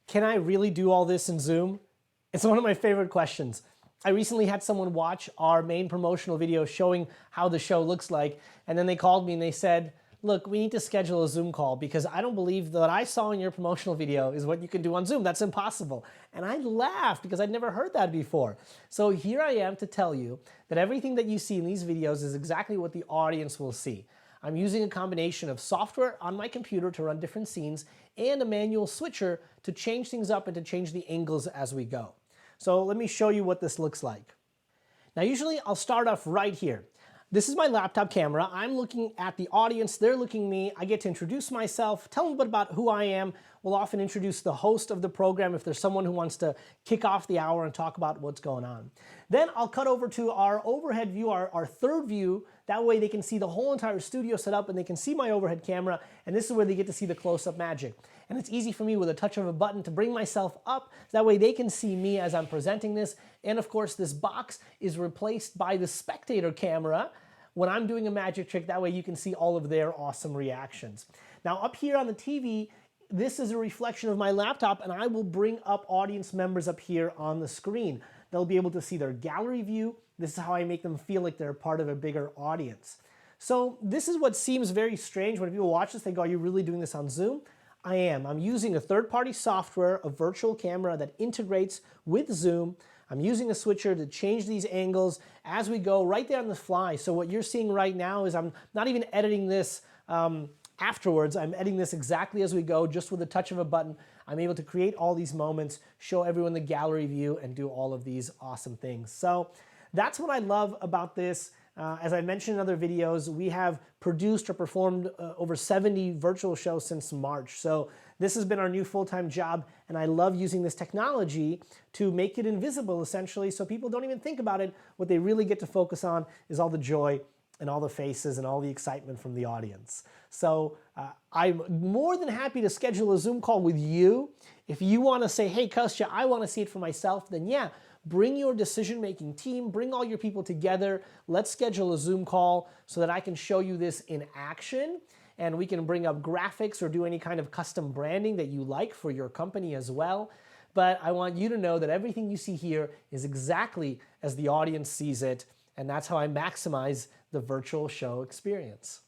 Can I really do all this in Zoom? It's one of my favorite questions. I recently had someone watch our main promotional video showing how the show looks like, and then they called me and they said, look, we need to schedule a Zoom call because I don't believe that what I saw in your promotional video is what you can do on Zoom. That's impossible. And I laughed because I'd never heard that before. So here I am to tell you that everything that you see in these videos is exactly what the audience will see. I'm using a combination of software on my computer to run different scenes and a manual switcher to change things up and to change the angles as we go. So let me show you what this looks like. Now usually I'll start off right here. This is my laptop camera. I'm looking at the audience, they're looking at me. I get to introduce myself, tell them a bit about who I am. We'll often introduce the host of the program if there's someone who wants to kick off the hour and talk about what's going on. Then I'll cut over to our overhead view, our third view. That way they can see the whole entire studio set up and they can see my overhead camera, and this is where they get to see the close-up magic. And it's easy for me with a touch of a button to bring myself up, that way they can see me as I'm presenting this. And of course this box is replaced by the spectator camera when I'm doing a magic trick, that way you can see all of their awesome reactions. Now up here on the TV, this is a reflection of my laptop, and I will bring up audience members up here on the screen. They'll be able to see their gallery view. This is how I make them feel like they're part of a bigger audience. So this is what seems very strange when people watch this. They go, are you really doing this on Zoom? I am. I'm using a third-party software, a virtual camera that integrates with Zoom. I'm using a switcher to change these angles as we go right there on the fly. So what you're seeing right now is I'm not even editing this afterwards. I'm editing this exactly as we go, just with a touch of a button. I'm able to create all these moments, show everyone the gallery view, and do all of these awesome things. So that's what I love about this. As I mentioned in other videos, we have produced or performed over 70 virtual shows since March. So this has been our new full-time job, and I love using this technology to make it invisible, essentially, so people don't even think about it. What they really get to focus on is all the joy and all the faces and all the excitement from the audience. So I'm more than happy to schedule a Zoom call with you. If you want to say, hey, Kostya, I want to see it for myself, then yeah, bring your decision-making team, bring all your people together. Let's schedule a Zoom call so that I can show you this in action, and we can bring up graphics or do any kind of custom branding that you like for your company as well. But I want you to know that everything you see here is exactly as the audience sees it, and that's how I maximize the virtual show experience.